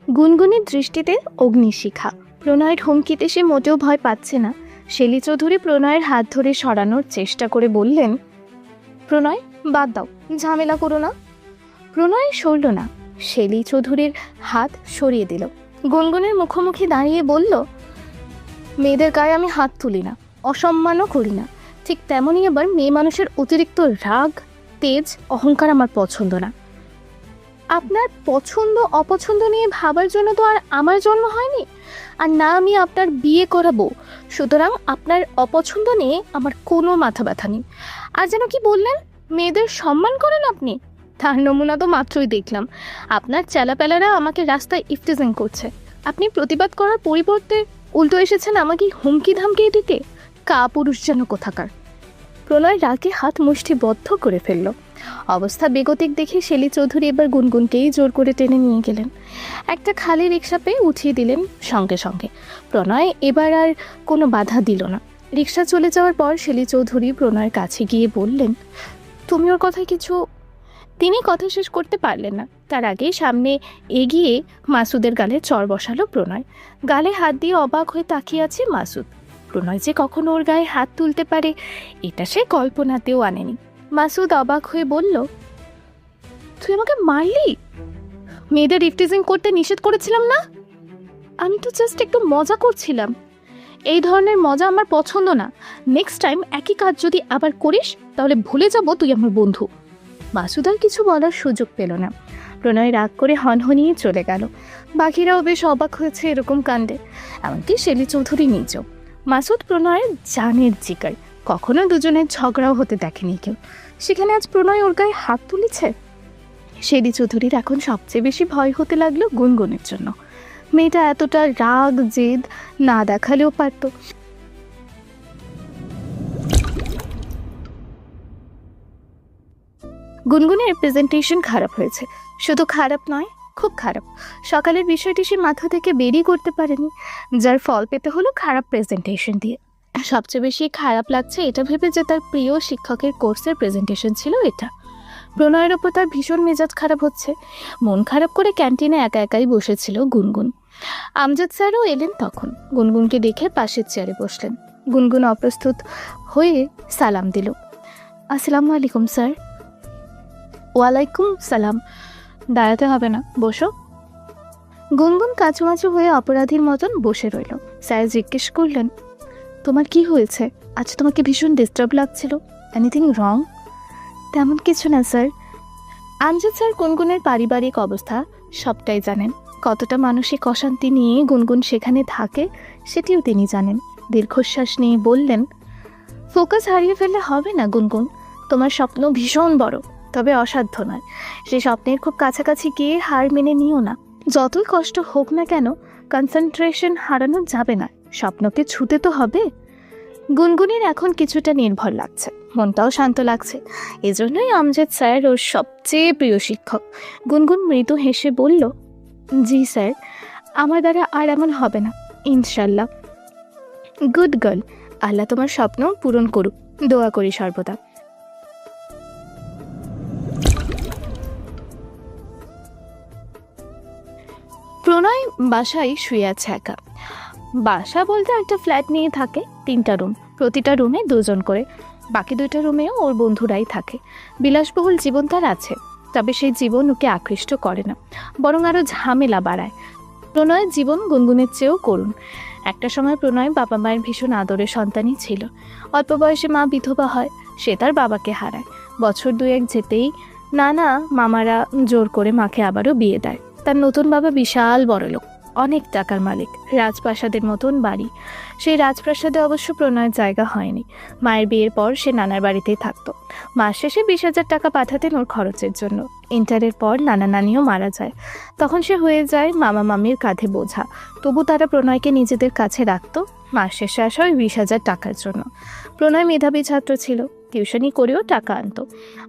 গুনগুনের দৃষ্টিতে অগ্নিশিখা। প্রণয়ের হুমকিতে সে মোটেও ভয় পাচ্ছে না। শেলী চৌধুরী প্রণয়ের হাত ধরে সরানোর চেষ্টা করে বললেন, প্রণয় বাদ দাও, ঝামেলা করো না। প্রণয় সরল না, শেলী চৌধুরীর হাত সরিয়ে দিল। গুনগুনের মুখোমুখি দাঁড়িয়ে বলল, মেয়েদের গায়ে আমি হাত তুলি না, অসম্মানও করি না। ঠিক তেমনই আবার মেয়ে মানুষের অতিরিক্ত রাগ, তেজ, অহংকার আমার পছন্দ না। আপনার পছন্দ অপছন্দ নিয়ে ভাবার জন্য তো আর আমার জন্ম হয়নি, আর না আমি আপনার বিয়ে করাবো। সুতরাং আপনার অপছন্দ নিয়ে আমার কোনো মাথা ব্যথা নেই। আর যেন কি বললেন, মেয়েদের সম্মান করেন আপনি? তার নমুনা তো মাত্রই দেখলাম। আপনার চেলাপেলারা আমাকে রাস্তায় ইফটিজিং করছে, আপনি প্রতিবাদ করার পরিবর্তে উল্টো এসেছেন আমাকে হুমকি ধামকি দিতে। কাপুরুষ যেন কোথাকার। প্রণয় রাগে হাত মুষ্টিবদ্ধ করে ফেলল। অবস্থা বেগতিক দেখে শেলী চৌধুরী এবার গুনগুনকেই জোর করে টেনে নিয়ে গেলেন। একটা খালি রিক্সা পেয়ে উঠিয়ে দিলেন সঙ্গে সঙ্গে। প্রণয় এবার আর কোনো বাধা দিল না। রিক্সা চলে যাওয়ার পর শেলী চৌধুরী প্রণয়ের কাছে গিয়ে বললেন, তুমি ওর কথায় কিছু। তিনি কথা শেষ করতে পারলেন না, তার আগেই সামনে এগিয়ে মাসুদের গালে চড় বসালো প্রণয়। গালে হাত দিয়ে অবাক হয়ে তাকিয়ে আছে মাসুদ। প্রণয় যে কখনো ওর গায়ে হাত তুলতে পারে এটা সে কল্পনাতেও আনেনি। মাসুদ অবাক হয়ে বলল, তুই আমাকে মারলি? মেয়েদের ইফটিজিং করতে নিষেধ করেছিলাম না? আমি তো জাস্ট একটু মজা করছিলাম। এই ধরনের মজা আমার পছন্দ না। নেক্সট টাইম একই কাজ যদি আবার করিস তাহলে ভুলে যাব তুই আমার বন্ধু। মাসুদ আর কিছু বলার সুযোগ পেল না। প্রণয় রাগ করে হনহনিয়ে চলে গেল। বাকিরাও বেশ অবাক হয়েছে এরকম কাণ্ডে, এমনকি শেলী চৌধুরী নিজেও। মাসুদ প্রণয়ের জানের জিগার, কখনো দুজনের ঝগড়াও হতে দেখেনি কেউ। সেখানে আজ প্রণয় ওর গায়ে হাত তুলেছে। শেলী চৌধুরীর এখন সবচেয়ে বেশি ভয় হতে লাগলো গুনগুনের জন্য। মেয়েটা এতটা রাগ জেদ না দেখালেও পারত। গুনগুনের প্রেজেন্টেশন খারাপ হয়েছে। শুধু খারাপ নয়, খুব খারাপ। সকালের বিষয়টি সে মাথা থেকে বেরিয়ে করতে পারেনি, যার ফল পেতে হলো খারাপ প্রেজেন্টেশন দিয়ে। সবচেয়ে বেশি খারাপ লাগছে এটা ভেবে যে তার প্রিয় শিক্ষকের কোর্সের প্রেজেন্টেশন ছিল এটা। প্রণয়ের ওপর তার ভীষণ মেজাজ খারাপ হচ্ছে। মন খারাপ করে ক্যান্টিনে একা একাই বসেছিল গুনগুন। আমজাদ স্যারও এলেন তখন। গুনগুনকে দেখে পাশের চেয়ারে বসলেন। গুনগুন অপ্রস্তুত হয়ে সালাম দিল। আসসালামু আলাইকুম স্যার। ওয়ালাইকুম সালাম। দাঁড়াতে হবে না, বসো। গুনগুন কাচুমাচু হয়ে অপরাধীর মতন বসে রইল। স্যার জিজ্ঞেস করলেন, তোমার কি হয়েছে? আজ তোমাকে ভীষণ ডিস্টার্ব লাগছিল। Anything wrong? তেমন কিছু না স্যার। আমজাদ স্যার গুনগুনের পারিবারিক অবস্থা সবটাই জানেন। কতটা মানসিক অশান্তি নিয়ে গুনগুন সেখানে থাকে সেটিও তিনি জানেন। দীর্ঘশ্বাস নিয়ে বললেন, ফোকাস হারিয়ে ফেললে হবে না গুনগুন। তোমার স্বপ্ন ভীষণ বড়, তবে অসাধ্য নয়। সেই স্বপ্নের খুব কাছাকাছি গিয়ে হার মেনে নিও না। যতই কষ্ট হোক না কেন, কনসেন্ট্রেশন হারানো যাবে না। স্বপ্নকে ছুতে তো হবে। গুনগুনের এখন কিছুটা নির্ভর লাগছে, মনটাও শান্ত লাগছে। এজন্যই আমজাদ স্যার ওর সবচেয়ে প্রিয় শিক্ষক। গুনগুন মৃদু হেসে বলল, জি স্যার, আমার দ্বারা আর এমন হবে না, ইনশাল্লাহ। গুড গার্ল, আল্লাহ তোমার স্বপ্ন পূরণ করুক, দোয়া করি সর্বদা। প্রণয় বাসায় শুয়ে আছে একা। বাসা বলতে একটা ফ্ল্যাট নিয়ে থাকে, 3টা রুম, প্রতিটা রুমে 2জন করে। বাকি 2টা রুমেও ওর বন্ধুরাই থাকে। বিলাসবহুল জীবন তার আছে, তবে সেই জীবন ওকে আকৃষ্ট করে না, বরং আরও ঝামেলা বাড়ায়। প্রণয়ের জীবন গুনগুনের চেয়েও করুণ। একটা সময় প্রণয় বাবা মায়ের ভীষণ আদরের সন্তানই ছিল। অল্প বয়সে মা বিধবা হয়, সে তার বাবাকে হারায়। বছর 2-1 যেতেই নানা মামারা জোর করে মাকে আবারও বিয়ে দেয়। তার নতুন বাবা বিশাল বড়লোক, অনেক টাকার মালিক, রাজপ্রাসাদের মতন বাড়ি। সেই রাজপ্রাসাদে অবশ্য প্রণয়ের জায়গা হয়নি। মায়ের বিয়ের পর সে নানার বাড়িতেই থাকতো। মাস শেষে 20,000 টাকা পাঠাতেন ওর খরচের জন্য। ইন্টারের পর নানা নানিও মারা যায়। তখন সে হয়ে যায় মামা মামির কাঁধে বোঝা। তবু তারা প্রণয়কে নিজেদের কাছে রাখতো, মাস শেষে আসা ওই 20,000 টাকার জন্য। প্রণয় মেধাবী ছাত্র ছিল, টিউশনি করেও টাকা আনতো।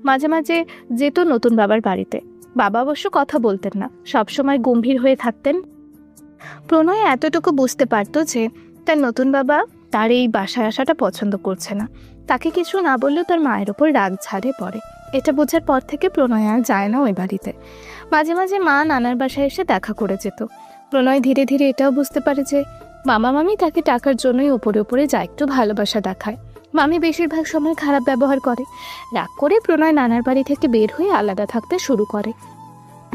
মাঝে মাঝে যেত নতুন বাবার বাড়িতে। বাবা অবশ্য কথা বলতেন না, সবসময় গম্ভীর হয়ে থাকতেন। প্রণয় এতটুকু বুঝতে পারতো যে তার নতুন বাবা তার এই বাসায় আসাটা পছন্দ করছে না। তাকে কিছু না বললেও তার মায়ের ওপর রাগ ঝাড়ে পড়ে। এটা বোঝার পর থেকে প্রণয় আর যায় না ওই বাড়িতে। মাঝে মাঝে মা নানার বাসায় এসে দেখা করে যেত। প্রণয় ধীরে ধীরে এটাও বুঝতে পারে যে মামা মামি তাকে টাকার জন্যই ওপরে ওপরে যা একটু ভালোবাসা দেখায়। মামি বেশিরভাগ সময় খারাপ ব্যবহার করে। রাগ করে প্রণয় নানার বাড়ি থেকে বের হয়ে আলাদা থাকতে শুরু করে।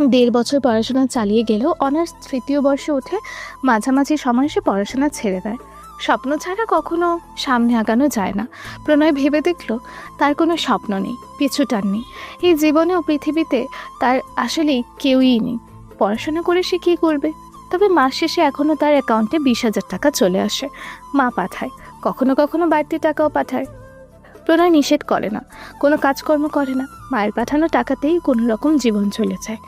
1.5 বছর পড়াশোনা চালিয়ে গেলেও অনার্স 3য় বর্ষে উঠে মাঝামাঝি সময় সে পড়াশোনা ছেড়ে দেয়। স্বপ্ন ছাড়া কখনো সামনে আগানো যায় না। প্রণয় ভেবে দেখল তার কোনো স্বপ্ন নেই, পিছুটান নেই। এই জীবনে ও পৃথিবীতে তার আসলেই কেউই নেই। পড়াশোনা করে সে কী করবে? তবে মাস শেষে এখনও তার অ্যাকাউন্টে 20,000 টাকা চলে আসে। মা পাঠায়, কখনো কখনো বাড়তি টাকাও পাঠায়। প্রণয় নিষেধ করে না, কোনো কাজকর্ম করে না। মায়ের পাঠানো টাকাতেই কোনো রকম জীবন চলে যায়।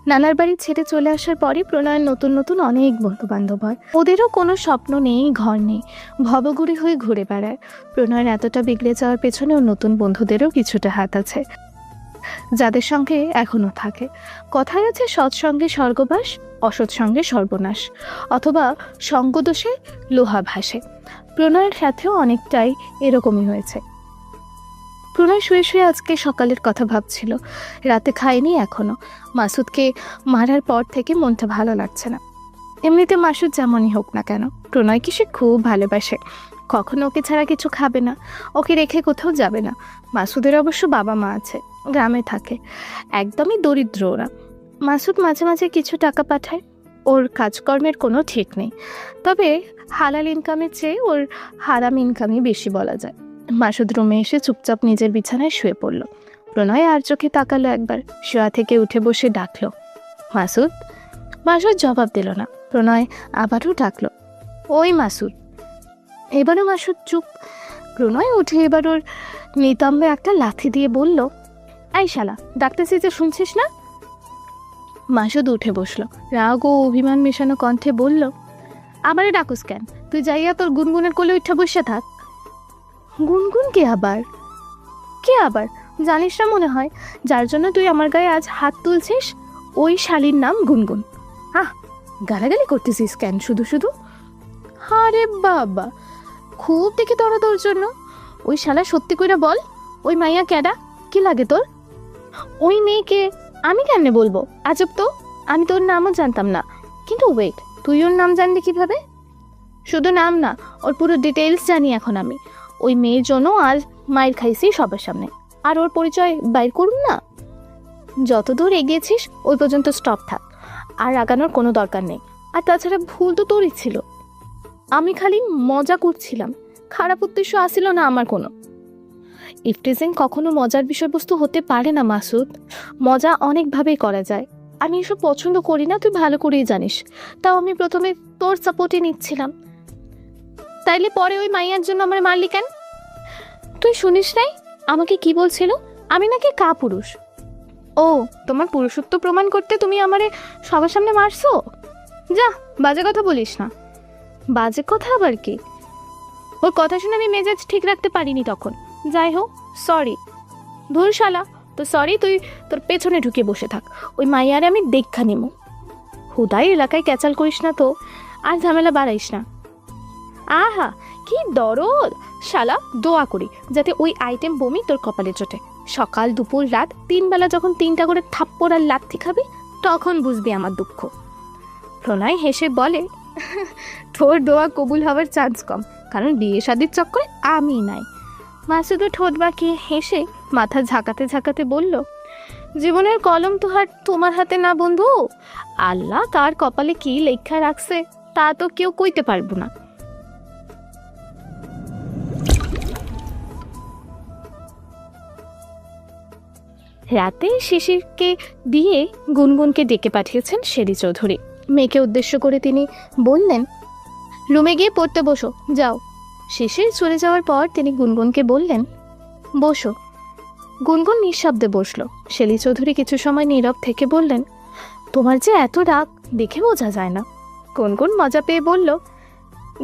নানার বাড়ি ছেড়ে চলে আসার পরই প্রণয়ের নতুন নতুন অনেক বন্ধু বান্ধব হয়। ওদেরও কোনো স্বপ্ন নেই, ঘর নেই, ভবঘুরে হয়ে ঘুরে বেড়ায়। প্রণয়ের এতটা বিগড়ে যাওয়ার পেছনেও নতুন বন্ধুদেরও কিছুটা হাত আছে, যাদের সঙ্গে এখনও থাকে। কথায় আছে, সৎসঙ্গে স্বর্গবাস, অসৎ সঙ্গে সর্বনাশ, অথবা সঙ্গদোষে লোহা ভাসে। প্রণয়ের সাথেও অনেকটাই এরকমই হয়েছে। প্রণয় শুয়ে শুয়ে আজকে সকালের কথা ভাবছিল। রাতে খায়নি এখনো। মাসুদকে মারার পর থেকে মনটা ভালো লাগছে না। এমনিতে মাসুদ যেমনই হোক না কেন, প্রণয়কে সে খুব ভালোবাসে। কখনো ওকে ছাড়া কিছু খাবে না, ওকে রেখে কোথাও যাবে না। মাসুদের অবশ্য বাবা মা আছে, গ্রামে থাকে। একদমই দরিদ্র ওরা। মাসুদ মাঝে মাঝে কিছু টাকা পাঠায়। ওর কাজকর্মের কোনো ঠিক নেই, তবে হালাল ইনকামের চেয়ে ওর হারাম ইনকামই বেশি বলা যায়। মাসুদ রুমে এসে চুপচাপ নিজের বিছানায় শুয়ে পড়ল। প্রণয় আর চোখে তাকালো একবার, শোয়া থেকে উঠে বসে ডাকলো, মাসুদ। মাসুদ জবাব দিল না। প্রণয় আবারও ডাকলো, ওই মাসুদ। এবারও মাসুদ চুপ। প্রণয় উঠে এবার ওর নিতম্বে একটা লাথি দিয়ে বলল, এই শালা, ডাকতেছি যে শুনছিস না? মাসুদ উঠে বসলো। রাগ ও অভিমান মেশানো কণ্ঠে বলল, আমারে ডাকুস কেন? তুই যাইয়া তোর গুনগুনের কোলে উঠে বসে থাক। গুনগুন কে আবার? কে আবার? জানিস না মনে হয়? যার জন্য তুই আমার গায়ে আজ হাত তুলছিস, ওই শালীর নাম গুনগুন। গালাগালি করতেছিস কেন শুধু শুধু? আরে বাবা, খুব দেখি তোরা তোর জন্য। ওই শালা সত্যি কইরা বল, ওই মাইয়া ক্যাডা? কি লাগে তোর? ওই মেয়েকে আমি কেন বলবো? আজব তো, আমি তোর নামও জানতাম না। কিন্তু ওয়েট, তুই ওর নাম জানলি কিভাবে? শুধু নাম না, ওর পুরো ডিটেলস জানি এখন আমি। ওই মেয়ের জন্য আজ মায়ের খাইছি সবার সামনে। আর ওর পরিচয় বাইর করুন না? যতদূর এগিয়েছিস ওই পর্যন্ত স্টপ থাক, আর আগানোর কোনো দরকার নেই। আর তাছাড়া ভুল তো তোরই ছিল। আমি খালি মজা করছিলাম, খারাপ উদ্দেশ্য আসিল না আমার কোনো। ইফটিজিং কখনো মজার বিষয়বস্তু হতে পারে না মাসুদ। মজা অনেকভাবেই করা যায়। আমি এসব পছন্দ করি না, তুই ভালো করেই জানিস। তাও আমি প্রথমে তোর সাপোর্টে নিচ্ছিলাম। তাইলে পরে ওই মাইয়ার জন্য আমার মারলি কেন? তুই শুনিস নাই আমাকে কি বলছিল? আমি নাকি কাপুরুষ। ও, তোমার পুরুষত্ব প্রমাণ করতে তুমি আমারে সবার সামনে মারছো? যা, বাজে কথা বলিস না। বাজে কথা আবার কি? ওর কথা শুনে আমি মেজাজ ঠিক রাখতে পারিনি তখন। যাই হোক, সরি। ধুর শালা, তো সরি তুই তোর পেছনে ঢুকে বসে থাক। ওই মাইয়ারে আমি দেখা নিমু। হুদাই এলাকায় ক্যাচাল করিস না তো, আর ঝামেলা বাড়াইস না। আহা, কি দরদ! শালা, দোয়া করি যাতে ওই আইটেম বমি তোর কপালে চটে। সকাল দুপুর রাত 3 বেলা যখন 3টা করে থাপ্পড় আর লাথি খাবি, তখন বুঝবি আমার দুঃখ। প্রণয় হেসে বলে, তোর দোয়া কবুল হওয়ার চান্স কম, কারণ বিয়ে শাদির চক্করে আমি নাই। মাসুদও ঠোঁট বাঁকিয়ে হেসে মাথা ঝাঁকাতে ঝাঁকাতে বলল, জীবনের কলম তো আর তোমার হাতে না বন্ধু। আল্লাহ তার কপালে কি লেখা রাখছে তা তো কেউ কইতে পারবো না। রাতে শিশিরকে দিয়ে গুনগুনকে ডেকে পাঠিয়েছেন শেরি চৌধুরী। মেয়েকে উদ্দেশ্য করে তিনি বললেন, রুমে গিয়ে পড়তে বসো, যাও। শিশির চলে যাওয়ার পর তিনি গুনগুনকে বললেন, বসো। গুনগুন নিঃশব্দে বসলো। শেলি চৌধুরী কিছু সময় নীরব থেকে বললেন, তোমার যে এত রাগ দেখে বোঝা যায় না। গুনগুন মজা পেয়ে বলল,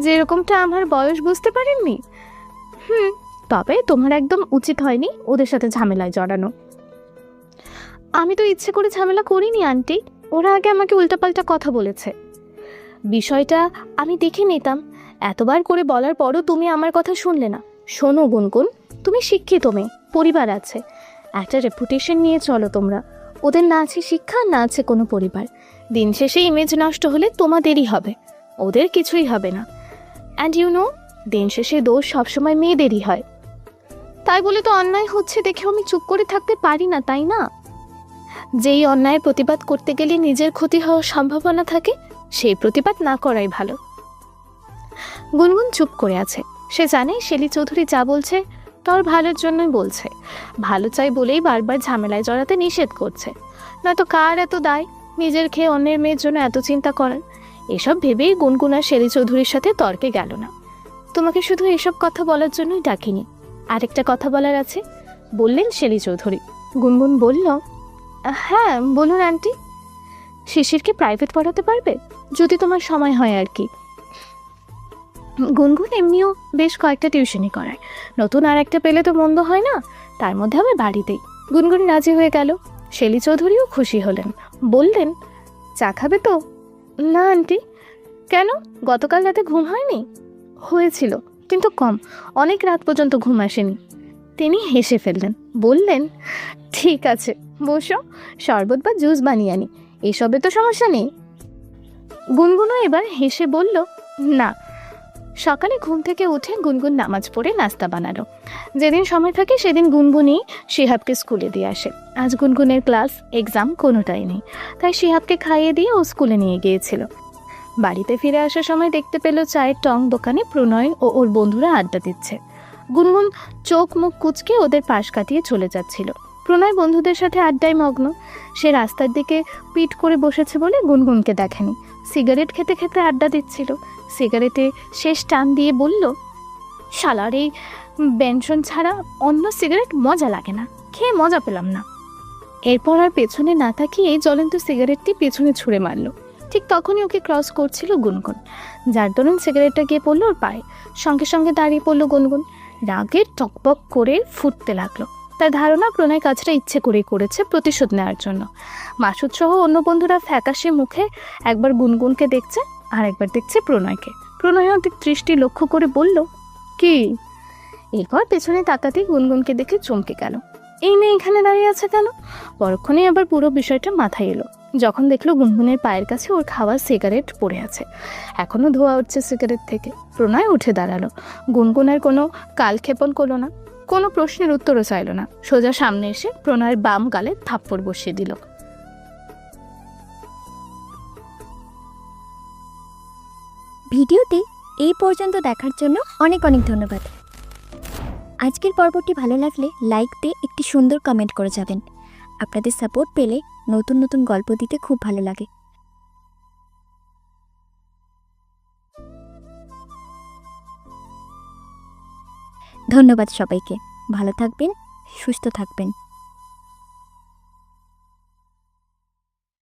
যেরকমটা আমার বয়স বুঝতে পারেননি। তবে তোমার একদম উচিত হয়নি ওদের সাথে ঝামেলায় জড়ানো। আমি তো ইচ্ছে করে ঝামেলা করিনি আন্টি, ওরা আগে আমাকে উল্টাপাল্টা কথা বলেছে। বিষয়টা আমি দেখে নিতাম। এতবার করে বলার পরও তুমি আমার কথা শুনলে না। শোনো গুনগুন, তুমি শিক্ষিত মেয়ে, পরিবার আছে, একটা রেপুটেশন নিয়ে চলো তোমরা। ওদের না আছে শিক্ষা, না আছে কোনো পরিবার। দিন শেষে ইমেজ নষ্ট হলে তোমাদেরই হবে, ওদের কিছুই হবে না। অ্যান্ড ইউ নো, দিন শেষে দোষ সবসময় মেয়েদেরই হয়। তাই বলে তো অন্যায় হচ্ছে দেখে আমি চুপ করে থাকতে পারি না, তাই না? যেই অন্যায়ের প্রতিবাদ করতে গেলে নিজের ক্ষতি হওয়ার সম্ভাবনা থাকে, সেই প্রতিবাদ না করাই ভালো। গুনগুন চুপ করে আছে। সে জানে শেলী চৌধুরী যা বলছে তার ভালোর জন্যই বলছে, ভালো চাই বলেই বারবার ঝামেলায় জড়াতে নিষেধ করছে। নয়তো কার এত দায় নিজের খেয়ে অন্যের মেয়ের জন্য এত চিন্তা করার? এসব ভেবেই গুনগুন আর শেলী চৌধুরীর সাথে তর্কে গেল না। তোমাকে শুধু এসব কথা বলার জন্যই ডাকিনি, আরেকটা কথা বলার আছে, বললেন শেলী চৌধুরী। গুনগুন বলল, হ্যাঁ বলুন আন্টি। শিশিরকে প্রাইভেট পড়াতে পারবে? যদি তোমার সময় হয় আর কি। গুনগুন এমনিও বেশ কয়েকটা টিউশনি করায়, নতুন আর একটা পেলে তো মন্দ হয় না, তার মধ্যে আবার বাড়িতেই। গুনগুন রাজি হয়ে গেল। শেলী চৌধুরীও খুশি হলেন, বললেন, চা খাবে তো? না আন্টি। কেন, গতকাল রাতে ঘুম হয়নি? হয়েছিল, কিন্তু কম, অনেক রাত পর্যন্ত ঘুম আসেনি। তিনি হেসে ফেললেন, বললেন, ঠিক আছে বসো, শরবত বা জুস বানিয়ে আনি, এসবে তো সমস্যা নেই। গুনগুনও এবার হেসে বলল, না। সকালে ঘুম থেকে উঠে গুনগুন নামাজ পড়ে নাস্তা বানালো। যেদিন সময় থাকে সেদিন গুনগুনই শিহাবকে স্কুলে দিয়ে আসে। আজ গুনগুনের ক্লাস, এক্সাম কোনোটাই নেই, তাই শিহাবকে খাইয়ে দিয়ে ও স্কুলে নিয়ে গিয়েছিল। বাড়িতে ফিরে আসার সময় দেখতে পেল চায়ের টং দোকানে প্রণয় ও ওর বন্ধুরা আড্ডা দিচ্ছে। গুনগুন চোখ মুখ কুঁচকে ওদের পাশ কাটিয়ে চলে যাচ্ছিল। প্রণয় বন্ধুদের সাথে আড্ডায় মগ্ন। সে রাস্তার দিকে পিঠ করে বসেছে বলে গুনগুনকে দেখেনি। সিগারেট খেতে খেতে আড্ডা দিচ্ছিল। সিগারেটে শেষ টান দিয়ে বলল, শালার এই বেনশন ছাড়া অন্য সিগারেট মজা লাগে না, খেয়ে মজা পেলাম না। এরপর আর পেছনে না তাকিয়ে জ্বলন্ত সিগারেটটি পেছনে ছুঁড়ে মারল। ঠিক তখনই ওকে ক্রস করছিল গুনগুন, যার দরুন সিগারেটটা গিয়ে পড়লো ওর পায়ে। সঙ্গে সঙ্গে দাঁড়িয়ে পড়লো গুনগুন, রাগে টকবক করে ফুটতে লাগলো। তার ধারণা প্রণয় কাজটা ইচ্ছে করেই করেছে প্রতিশোধ নেওয়ার জন্য। মাসুদ সহ অন্য বন্ধুরা ফ্যাকাশে মুখে একবার গুনগুনকে দেখছে, আর একবার দেখছে প্রণয়কে। প্রণয় অধিক দৃষ্টি লক্ষ্য করে বলল, কি? এরপর পেছনে তাকাতেই গুনগুনকে দেখে চমকে গেল। এই মেয়ে এখানে দাঁড়িয়ে আছে কেন? পরক্ষণেই আবার পুরো বিষয়টা মাথায় এলো, যখন দেখলো গুনগুনের পায়ের কাছে ওর খাওয়া সিগারেট পড়ে আছে, এখনো ধোয়া উঠছে সিগারেট থেকে। প্রণয় উঠে দাঁড়ালো। গুনগুন আর কোনো কালক্ষেপণ করলো না, কোনো প্রশ্নের উত্তরও চাইল না, সোজা সামনে এসে প্রণয়ের বাম গালে থাপ্পড় বসিয়ে দিল। ভিডিওটি এই পর্যন্ত দেখার জন্য অনেক অনেক ধন্যবাদ। আজকের পর্বটি ভালো লাগলে লাইক দিয়ে একটি সুন্দর কমেন্ট করে যাবেন। আপনাদের সাপোর্ট পেলে নতুন নতুন গল্প দিতে খুব ভালো লাগে। ধন্যবাদ সবাইকে। ভালো থাকবেন, সুস্থ থাকবেন।